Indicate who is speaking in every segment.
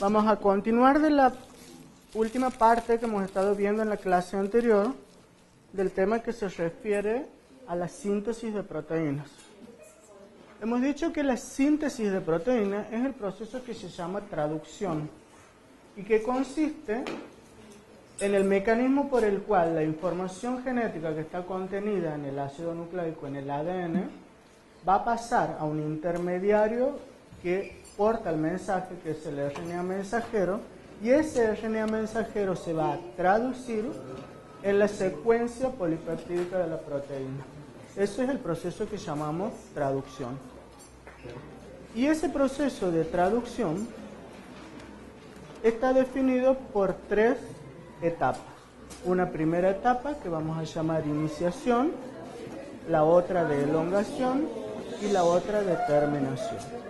Speaker 1: Vamos a continuar de la última parte que hemos estado viendo en la clase anterior del tema que se refiere a la síntesis de proteínas. Hemos dicho que la síntesis de proteínas es el proceso que se llama traducción y que consiste en el mecanismo por el cual la información genética que está contenida en el ácido nucleico, en el ADN, va a pasar a un intermediario que porta el mensaje, que es el RNA mensajero, y ese RNA mensajero se va a traducir en la secuencia polipeptídica de la proteína. Ese es el proceso que llamamos traducción. Y ese proceso de traducción está definido por tres etapas. Una primera etapa que vamos a llamar iniciación, la otra de elongación y la otra de terminación.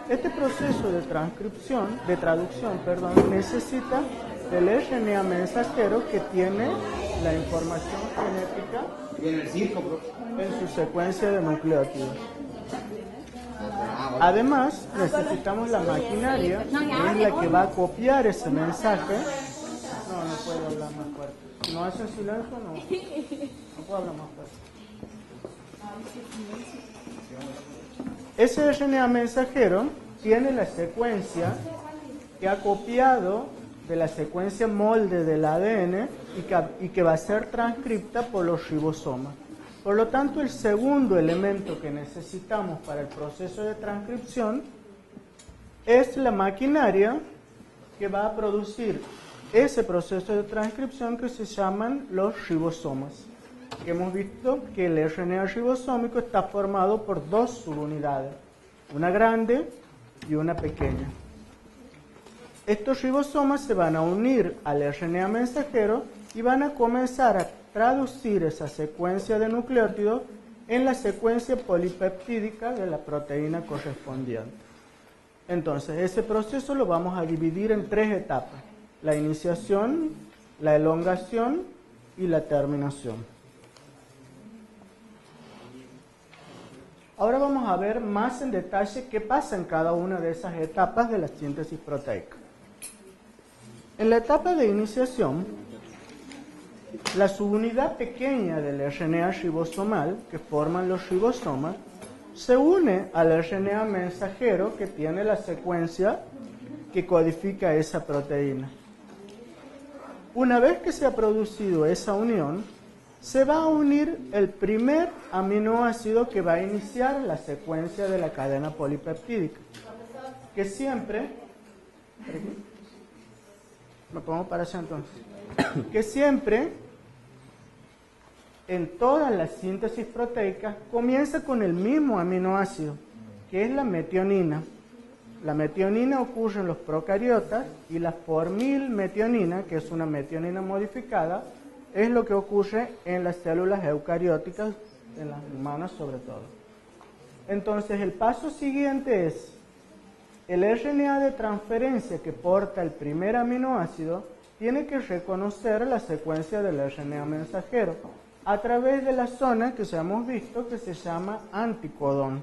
Speaker 1: Este proceso de traducción, necesita del RNA mensajero que tiene la información genética en su secuencia de nucleótidos. Además, necesitamos la maquinaria, que es la que va a copiar ese mensaje. No puedo hablar más fuerte. Si no hacen silencio, no puedo hablar más fuerte. Ese RNA mensajero tiene la secuencia que ha copiado de la secuencia molde del ADN y que va a ser transcripta por los ribosomas. Por lo tanto, el segundo elemento que necesitamos para el proceso de transcripción es la maquinaria que va a producir ese proceso de transcripción que se llaman los ribosomas. Que hemos visto que el RNA ribosómico está formado por dos subunidades, una grande y una pequeña. Estos ribosomas se van a unir al RNA mensajero y van a comenzar a traducir esa secuencia de nucleótidos en la secuencia polipeptídica de la proteína correspondiente. Entonces, ese proceso lo vamos a dividir en tres etapas: la iniciación, la elongación y la terminación. Ahora vamos a ver más en detalle qué pasa en cada una de esas etapas de la síntesis proteica. En la etapa de iniciación, la subunidad pequeña del RNA ribosomal, que forman los ribosomas, se une al RNA mensajero que tiene la secuencia que codifica esa proteína. Una vez que se ha producido esa unión, se va a unir el primer aminoácido que va a iniciar la secuencia de la cadena polipeptídica, que siempre, me pongo para allá entonces, que siempre en todas las síntesis proteicas comienza con el mismo aminoácido, que es la metionina. La metionina ocurre en los procariotas y la formilmetionina, que es una metionina modificada, es lo que ocurre en las células eucarióticas, en las humanas sobre todo. Entonces, el paso siguiente es el RNA de transferencia que porta el primer aminoácido tiene que reconocer la secuencia del RNA mensajero a través de la zona que ya hemos visto que se llama anticodón.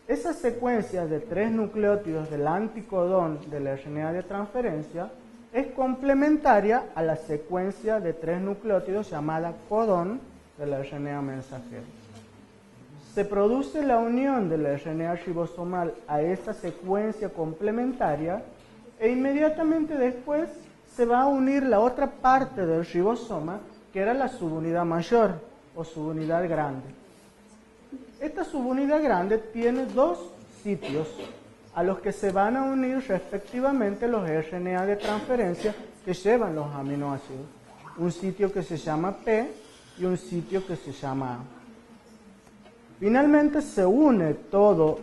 Speaker 1: Esa secuencia de 3 nucleótidos del anticodón del RNA de transferencia es complementaria a la secuencia de 3 nucleótidos llamada codón del RNA mensajero. Se produce la unión del RNA ribosomal a esa secuencia complementaria e inmediatamente después se va a unir la otra parte del ribosoma, que era la subunidad mayor o subunidad grande. Esta subunidad grande tiene dos sitios a los que se van a unir respectivamente los RNA de transferencia que llevan los aminoácidos. Un sitio que se llama P y un sitio que se llama A. Finalmente se une todo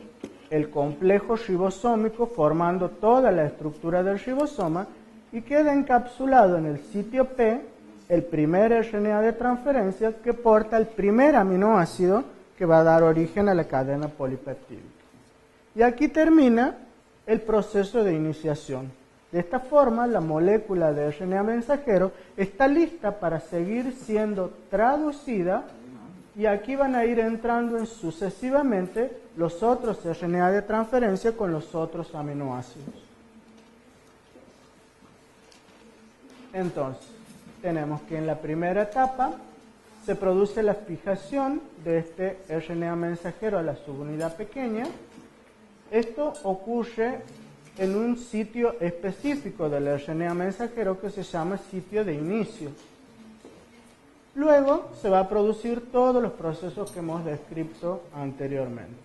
Speaker 1: el complejo ribosómico formando toda la estructura del ribosoma y queda encapsulado en el sitio P el primer RNA de transferencia que porta el primer aminoácido que va a dar origen a la cadena polipeptídica. Y aquí termina el proceso de iniciación. De esta forma, la molécula de RNA mensajero está lista para seguir siendo traducida y aquí van a ir entrando sucesivamente los otros RNA de transferencia con los otros aminoácidos. Entonces, tenemos que en la primera etapa se produce la fijación de este RNA mensajero a la subunidad pequeña. Esto ocurre en un sitio específico del RNA mensajero que se llama sitio de inicio. Luego se va a producir todos los procesos que hemos descrito anteriormente.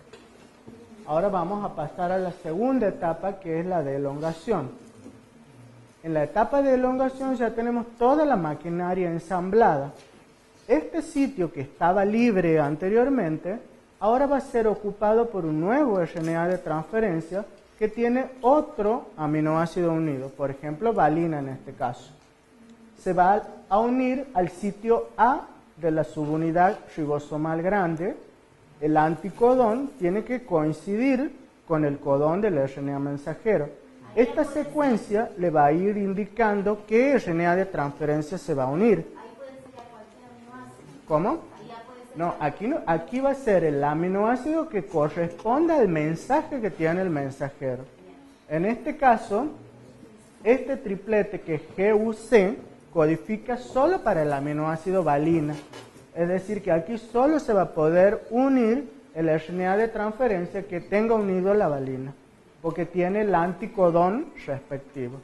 Speaker 1: Ahora vamos a pasar a la segunda etapa, que es la de elongación. En la etapa de elongación ya tenemos toda la maquinaria ensamblada. Este sitio que estaba libre anteriormente, ahora va a ser ocupado por un nuevo RNA de transferencia que tiene otro aminoácido unido, por ejemplo, valina en este caso. Se va a unir al sitio A de la subunidad ribosomal grande. El anticodón tiene que coincidir con el codón del RNA mensajero. Esta secuencia le va a ir indicando qué RNA de transferencia se va a unir. ¿Cómo? No, aquí va a ser el aminoácido que corresponda al mensaje que tiene el mensajero. En este caso, este triplete que es GUC codifica solo para el aminoácido valina. Es decir, que aquí solo se va a poder unir el RNA de transferencia que tenga unido la valina, porque tiene el anticodón respectivo.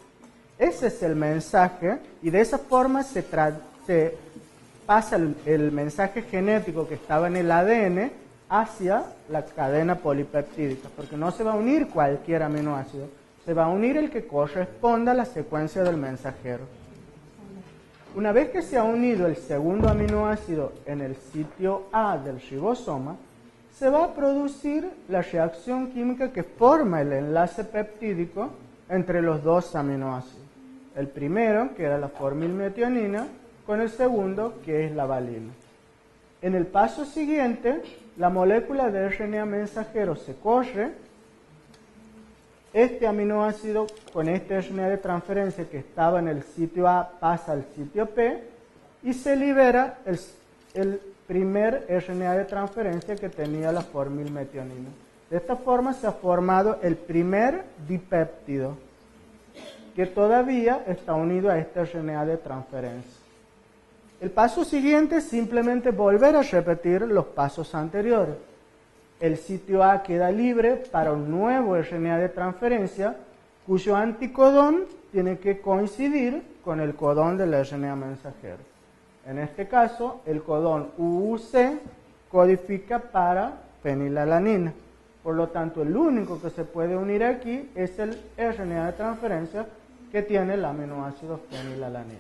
Speaker 1: Ese es el mensaje y de esa forma se pasa el mensaje genético que estaba en el ADN hacia la cadena polipeptídica, porque no se va a unir cualquier aminoácido, se va a unir el que corresponda a la secuencia del mensajero. Una vez que se ha unido el segundo aminoácido en el sitio A del ribosoma, se va a producir la reacción química que forma el enlace peptídico entre los dos aminoácidos. El primero, que era la formilmetionina, con el segundo, que es la valina. En el paso siguiente, la molécula de RNA mensajero se corre. Este aminoácido con este RNA de transferencia que estaba en el sitio A pasa al sitio P y se libera el primer RNA de transferencia que tenía la formilmetionina. De esta forma se ha formado el primer dipéptido que todavía está unido a este RNA de transferencia. El paso siguiente es simplemente volver a repetir los pasos anteriores. El sitio A queda libre para un nuevo RNA de transferencia cuyo anticodón tiene que coincidir con el codón del RNA mensajero. En este caso, el codón UUC codifica para fenilalanina. Por lo tanto, el único que se puede unir aquí es el RNA de transferencia que tiene el aminoácido fenilalanina.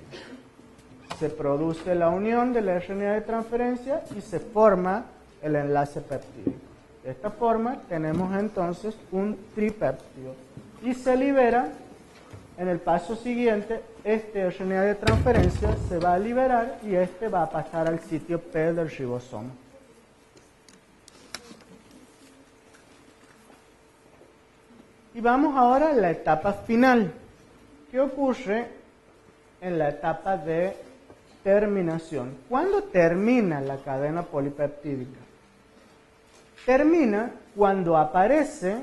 Speaker 1: Se produce la unión del RNA de transferencia y se forma el enlace peptídico. De esta forma tenemos entonces un tripéptido y se libera en el paso siguiente. Este RNA de transferencia se va a liberar y este va a pasar al sitio P del ribosoma. Y vamos ahora a la etapa final. ¿Qué ocurre en la etapa de terminación? ¿Cuándo termina la cadena polipeptídica? Termina cuando aparece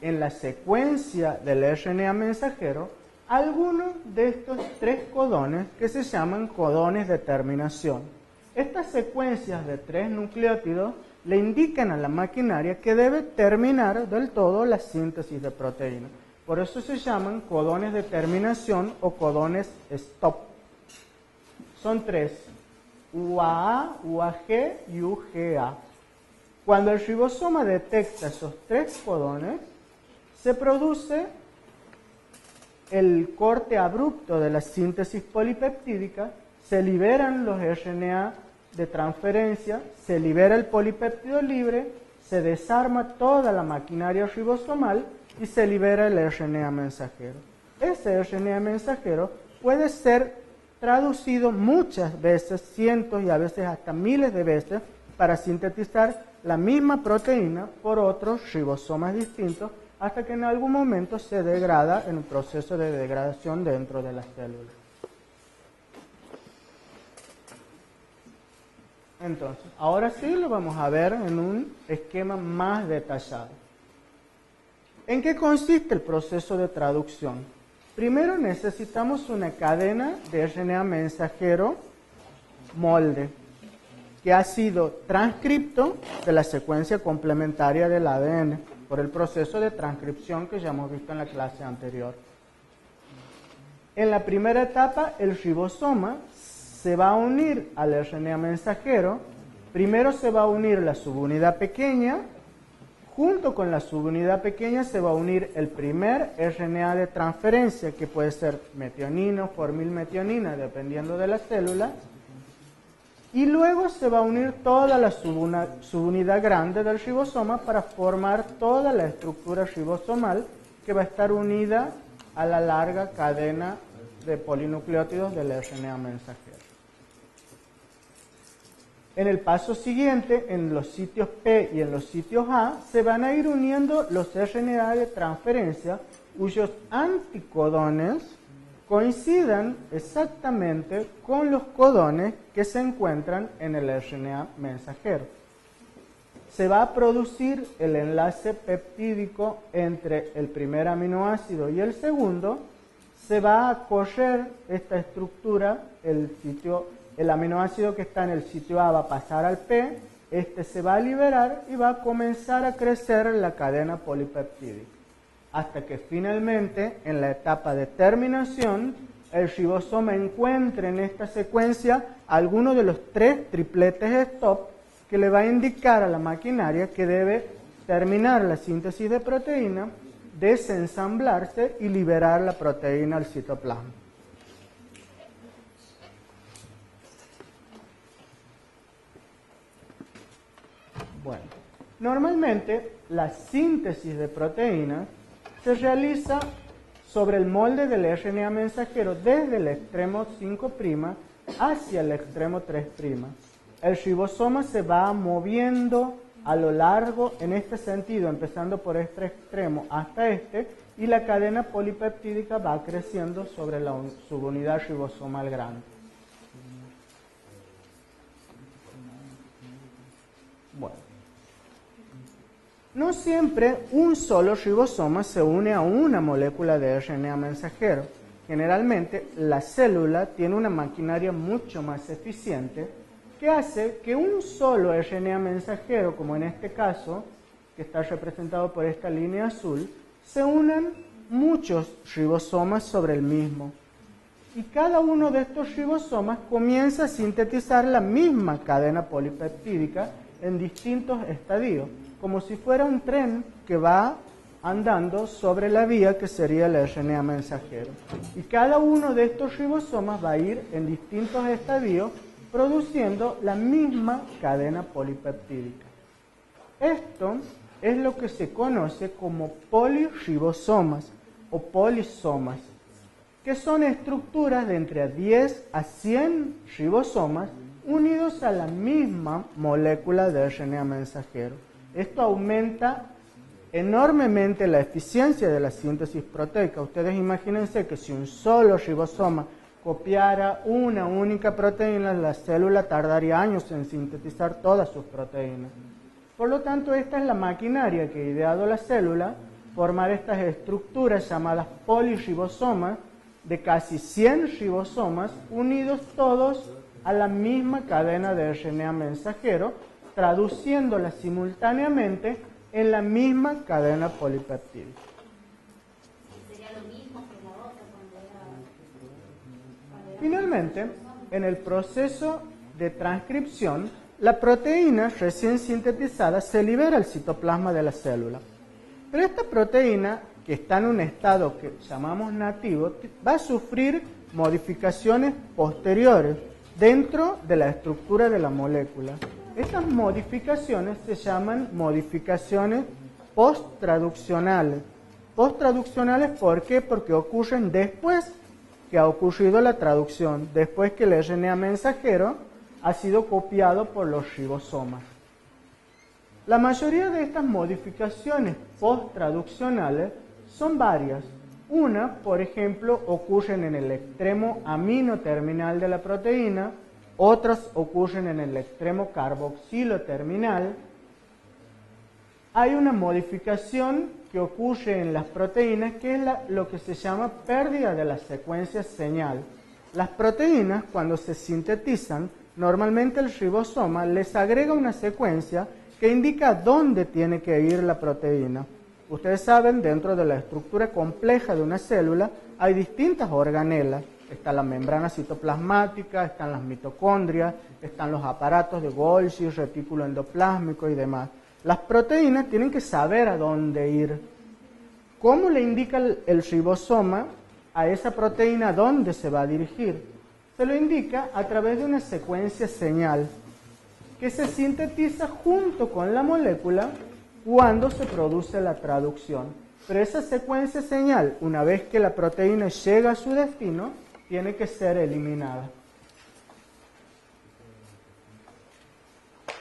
Speaker 1: en la secuencia del RNA mensajero alguno de estos tres codones que se llaman codones de terminación. Estas secuencias de 3 nucleótidos le indican a la maquinaria que debe terminar del todo la síntesis de proteína. Por eso se llaman codones de terminación o codones stop. Son 3, UAA, UAG y UGA. Cuando el ribosoma detecta esos 3 codones, se produce el corte abrupto de la síntesis polipeptídica, se liberan los RNA de transferencia, se libera el polipéptido libre, se desarma toda la maquinaria ribosomal y se libera el RNA mensajero. Ese RNA mensajero puede ser traducido muchas veces, cientos y a veces hasta miles de veces, para sintetizar la misma proteína por otros ribosomas distintos, hasta que en algún momento se degrada en un proceso de degradación dentro de las células. Entonces, ahora sí lo vamos a ver en un esquema más detallado. ¿En qué consiste el proceso de traducción? Primero necesitamos una cadena de RNA mensajero molde, que ha sido transcripto de la secuencia complementaria del ADN por el proceso de transcripción que ya hemos visto en la clase anterior. En la primera etapa, el ribosoma se va a unir al RNA mensajero. Primero se va a unir la subunidad pequeña. Junto con la subunidad pequeña se va a unir el primer RNA de transferencia, que puede ser metionina o formilmetionina, dependiendo de la célula. Y luego se va a unir toda la subunidad grande del ribosoma para formar toda la estructura ribosomal que va a estar unida a la larga cadena de polinucleótidos del RNA mensajero. En el paso siguiente, en los sitios P y en los sitios A, se van a ir uniendo los RNA de transferencia cuyos anticodones coincidan exactamente con los codones que se encuentran en el RNA mensajero. Se va a producir el enlace peptídico entre el primer aminoácido y el segundo. Se va a correr esta estructura, el aminoácido que está en el sitio A va a pasar al P, este se va a liberar y va a comenzar a crecer la cadena polipeptídica, hasta que finalmente, en la etapa de terminación, el ribosoma encuentre en esta secuencia alguno de los 3 tripletes stop que le va a indicar a la maquinaria que debe terminar la síntesis de proteína, desensamblarse y liberar la proteína al citoplasma. Bueno, normalmente la síntesis de proteínas se realiza sobre el molde del RNA mensajero desde el extremo 5' hacia el extremo 3'. El ribosoma se va moviendo a lo largo en este sentido, empezando por este extremo hasta este, y la cadena polipeptídica va creciendo sobre la subunidad ribosomal grande. Bueno. No siempre un solo ribosoma se une a una molécula de RNA mensajero. Generalmente, la célula tiene una maquinaria mucho más eficiente que hace que un solo RNA mensajero, como en este caso, que está representado por esta línea azul, se unan muchos ribosomas sobre el mismo. Y cada uno de estos ribosomas comienza a sintetizar la misma cadena polipeptídica en distintos estadios, como si fuera un tren que va andando sobre la vía que sería el RNA mensajero. Y cada uno de estos ribosomas va a ir en distintos estadios produciendo la misma cadena polipeptídica. Esto es lo que se conoce como poliribosomas o polisomas, que son estructuras de entre 10 a 100 ribosomas unidos a la misma molécula de RNA mensajero. Esto aumenta enormemente la eficiencia de la síntesis proteica. Ustedes imagínense que si un solo ribosoma copiara una única proteína, la célula tardaría años en sintetizar todas sus proteínas. Por lo tanto, esta es la maquinaria que ha ideado la célula, formar estas estructuras llamadas poliribosomas de casi 100 ribosomas unidos todos a la misma cadena de RNA mensajero, traduciéndola simultáneamente en la misma cadena polipeptídica.
Speaker 2: ¿Sería lo mismo que la otra cuando era...
Speaker 1: Finalmente, en el proceso de transcripción, la proteína recién sintetizada se libera al citoplasma de la célula. Pero esta proteína, que está en un estado que llamamos nativo, va a sufrir modificaciones posteriores dentro de la estructura de la molécula. Estas modificaciones se llaman modificaciones post-traduccionales. Post-traduccionales, ¿por qué? Porque ocurren después que ha ocurrido la traducción, después que el RNA mensajero ha sido copiado por los ribosomas. La mayoría de estas modificaciones post-traduccionales son varias. Una, por ejemplo, ocurren en el extremo amino terminal de la proteína, otras ocurren en el extremo carboxilo terminal. Hay una modificación que que ocurre en las proteínas, que es lo que se llama pérdida de la secuencia señal. Las proteínas, cuando se sintetizan, normalmente el ribosoma les agrega una secuencia que indica dónde tiene que ir la proteína. Ustedes saben, dentro de la estructura compleja de una célula hay distintas organelas. Está la membrana citoplasmática, están las mitocondrias, están los aparatos de Golgi, retículo endoplásmico y demás. Las proteínas tienen que saber a dónde ir. ¿Cómo le indica el ribosoma a esa proteína dónde se va a dirigir? Se lo indica a través de una secuencia señal que se sintetiza junto con la molécula cuando se produce la traducción. Pero esa secuencia señal, una vez que la proteína llega a su destino, tiene que ser eliminada.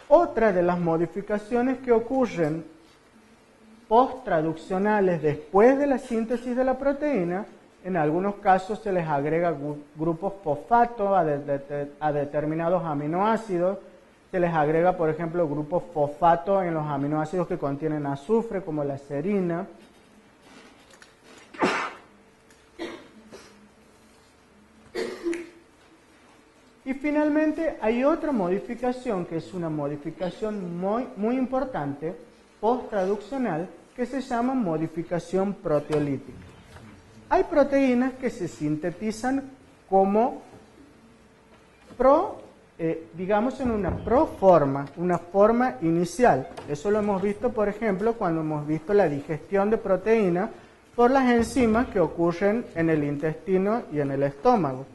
Speaker 1: Otra de las modificaciones que ocurren post-traduccionales después de la síntesis de la proteína, en algunos casos se les agrega grupos fosfato a determinados aminoácidos, se les agrega, por ejemplo, grupos fosfato en los aminoácidos que contienen azufre, como la serina. Y finalmente hay otra modificación, que es una modificación muy importante, post-traduccional, que se llama modificación proteolítica. Hay proteínas que se sintetizan como digamos en una proforma, una forma inicial. Eso lo hemos visto, por ejemplo, cuando hemos visto la digestión de proteínas por las enzimas que ocurren en el intestino y en el estómago.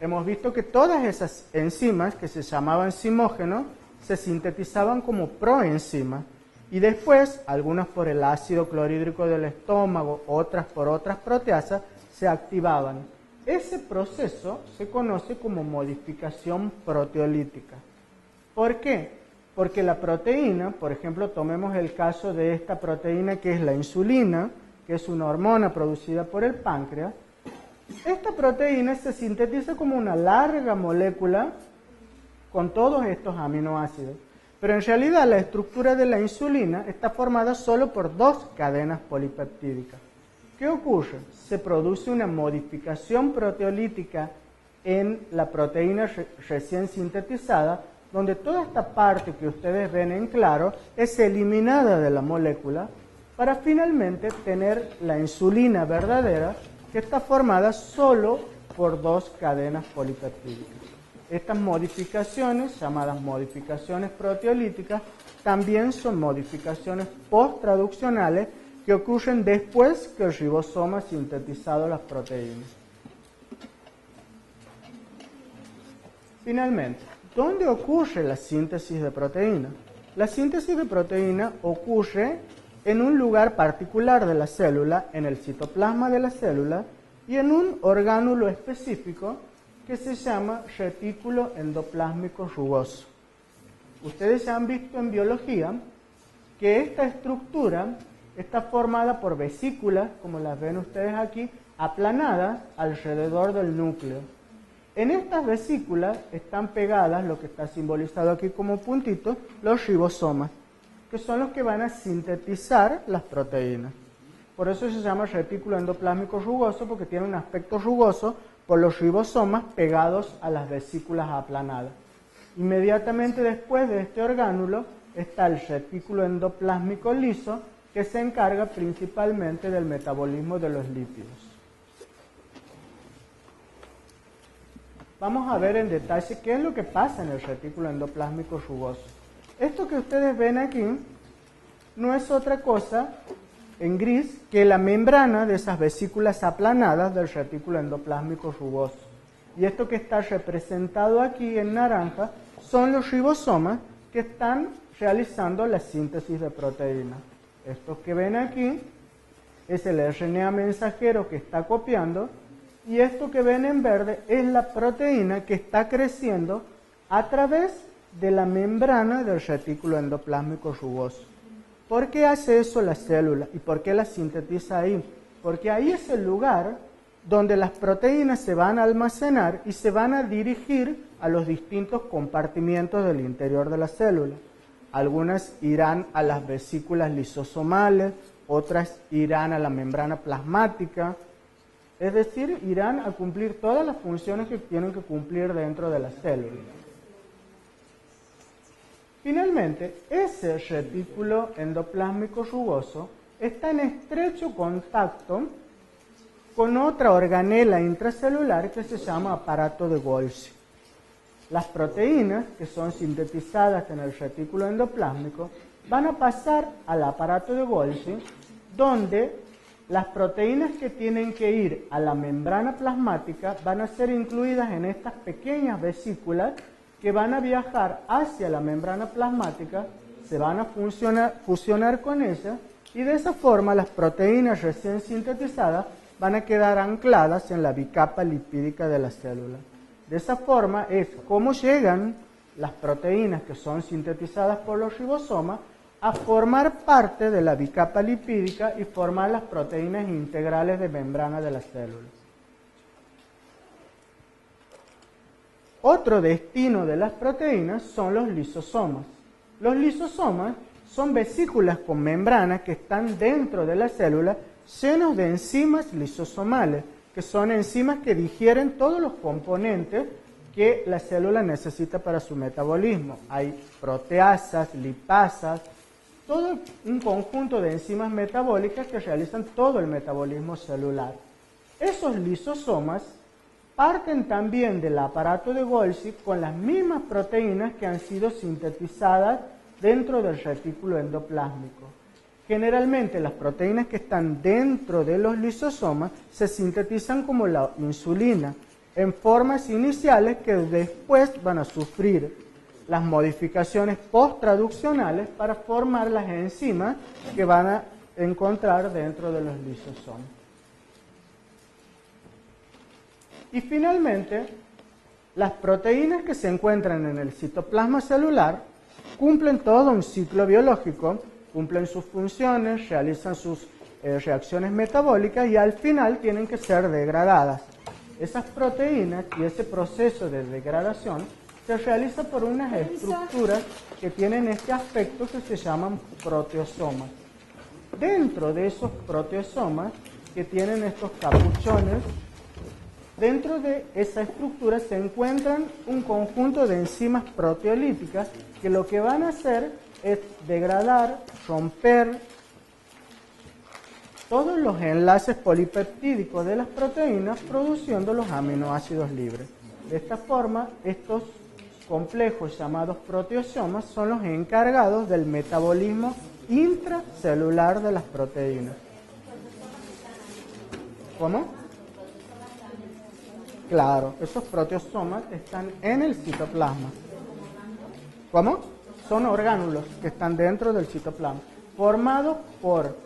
Speaker 1: Hemos visto que todas esas enzimas, que se llamaban zimógenos, se sintetizaban como proenzimas. Y después, algunas por el ácido clorhídrico del estómago, otras por otras proteasas, se activaban. Ese proceso se conoce como modificación proteolítica. ¿Por qué? Porque la proteína, por ejemplo, tomemos el caso de esta proteína que es la insulina, que es una hormona producida por el páncreas. Esta proteína se sintetiza como una larga molécula con todos estos aminoácidos. Pero en realidad la estructura de la insulina está formada solo por 2 cadenas polipeptídicas. ¿Qué ocurre? Se produce una modificación proteolítica en la proteína recién sintetizada, donde toda esta parte que ustedes ven en claro es eliminada de la molécula para finalmente tener la insulina verdadera, que está formada solo por 2 cadenas polipeptídicas. Estas modificaciones, llamadas modificaciones proteolíticas, también son modificaciones post-traduccionales que ocurren después que el ribosoma ha sintetizado las proteínas. Finalmente, ¿dónde ocurre la síntesis de proteína? La síntesis de proteína ocurre en un lugar particular de la célula, en el citoplasma de la célula, y en un orgánulo específico que se llama retículo endoplásmico rugoso. Ustedes ya han visto en biología que esta estructura está formada por vesículas, como las ven ustedes aquí, aplanadas alrededor del núcleo. En estas vesículas están pegadas, lo que está simbolizado aquí como puntitos, los ribosomas, que son los que van a sintetizar las proteínas. Por eso se llama retículo endoplásmico rugoso, porque tiene un aspecto rugoso por los ribosomas pegados a las vesículas aplanadas. Inmediatamente después de este orgánulo está el retículo endoplásmico liso, que se encarga principalmente del metabolismo de los lípidos. Vamos a ver en detalle qué es lo que pasa en el retículo endoplásmico rugoso. Esto que ustedes ven aquí no es otra cosa, en gris, que la membrana de esas vesículas aplanadas del retículo endoplásmico rugoso. Y esto que está representado aquí en naranja son los ribosomas que están realizando la síntesis de proteínas. Esto que ven aquí es el RNA mensajero que está copiando, y esto que ven en verde es la proteína que está creciendo a través de la membrana del retículo endoplásmico rugoso. ¿Por qué hace eso la célula y por qué la sintetiza ahí? Porque ahí es el lugar donde las proteínas se van a almacenar y se van a dirigir a los distintos compartimientos del interior de la célula. Algunas irán a las vesículas lisosomales, otras irán a la membrana plasmática, es decir, irán a cumplir todas las funciones que tienen que cumplir dentro de la célula. Finalmente, ese retículo endoplásmico rugoso está en estrecho contacto con otra organela intracelular que se llama aparato de Golgi. Las proteínas que son sintetizadas en el retículo endoplásmico van a pasar al aparato de Golgi, donde las proteínas que tienen que ir a la membrana plasmática van a ser incluidas en estas pequeñas vesículas que van a viajar hacia la membrana plasmática, se van a fusionar con ella y de esa forma las proteínas recién sintetizadas van a quedar ancladas en la bicapa lipídica de la célula. De esa forma es como llegan las proteínas que son sintetizadas por los ribosomas a formar parte de la bicapa lipídica y formar las proteínas integrales de membrana de la célula. Otro destino de las proteínas son los lisosomas. Los lisosomas son vesículas con membranas que están dentro de la célula llenos de enzimas lisosomales, que son enzimas que digieren todos los componentes que la célula necesita para su metabolismo. Hay proteasas, lipasas, todo un conjunto de enzimas metabólicas que realizan todo el metabolismo celular. Esos lisosomas parten también del aparato de Golgi con las mismas proteínas que han sido sintetizadas dentro del retículo endoplásmico. Generalmente las proteínas que están dentro de los lisosomas se sintetizan como la insulina, en formas iniciales que después van a sufrir las modificaciones post-traduccionales para formar las enzimas que van a encontrar dentro de los lisosomas. Y finalmente, las proteínas que se encuentran en el citoplasma celular cumplen todo un ciclo biológico, cumplen sus funciones, realizan sus reacciones metabólicas y al final tienen que ser degradadas. Esas proteínas y ese proceso de degradación se realiza por unas estructuras que tienen este aspecto que se llaman proteosomas. Dentro de esos proteosomas que tienen estos capuchones, dentro de esa estructura se encuentran un conjunto de enzimas proteolíticas que lo que van a hacer es degradar, romper todos los enlaces polipeptídicos de las proteínas produciendo los aminoácidos libres. De esta forma, estos complejos llamados proteosomas son los encargados del metabolismo intracelular de las proteínas. ¿Cómo? Claro, esos proteosomas están en el citoplasma. ¿Cómo? Son orgánulos que están dentro del citoplasma, formados por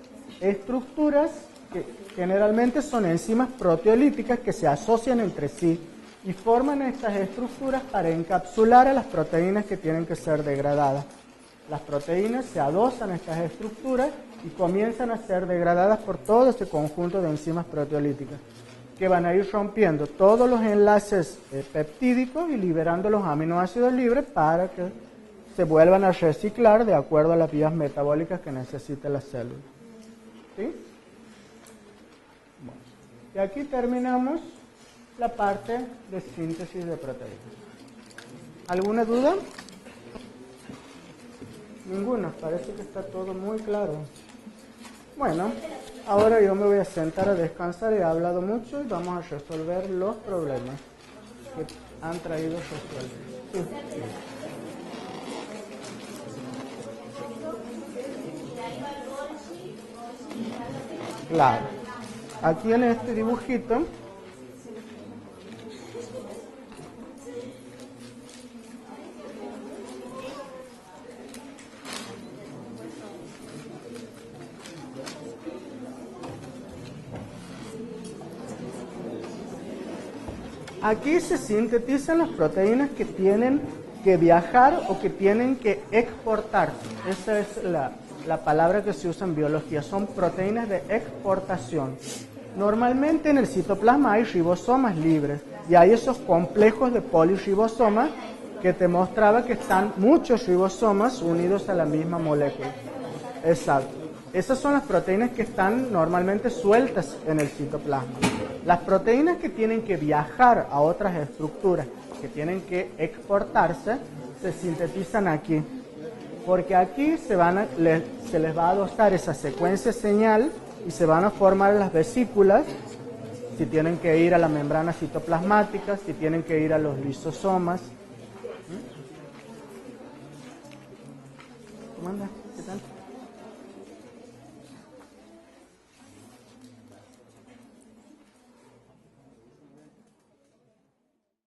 Speaker 1: estructuras que generalmente son enzimas proteolíticas que se asocian entre sí y forman estas estructuras para encapsular a las proteínas que tienen que ser degradadas. Las proteínas se adosan a estas estructuras y comienzan a ser degradadas por todo ese conjunto de enzimas proteolíticas, que van a ir rompiendo todos los enlaces peptídicos y liberando los aminoácidos libres para que se vuelvan a reciclar de acuerdo a las vías metabólicas que necesita la célula. ¿Sí? Bueno, y aquí terminamos la parte de síntesis de proteínas. ¿Alguna duda? Ninguna, parece que está todo muy claro. Bueno, ahora yo me voy a sentar a descansar, he hablado mucho y vamos a resolver los problemas que han traído resueltos. Sí. Claro. Aquí en este dibujito aquí se sintetizan las proteínas que tienen que viajar o que tienen que exportar. Esa es la palabra que se usa en biología. Son proteínas de exportación. Normalmente en el citoplasma hay ribosomas libres y hay esos complejos de poliribosomas que te mostraba que están muchos ribosomas unidos a la misma molécula. Exacto. Esas son las proteínas que están normalmente sueltas en el citoplasma. Las proteínas que tienen que viajar a otras estructuras, que tienen que exportarse, se sintetizan aquí. Porque aquí se les va a adosar esa secuencia señal y se van a formar las vesículas, si tienen que ir a la membrana citoplasmática, si tienen que ir a los lisosomas,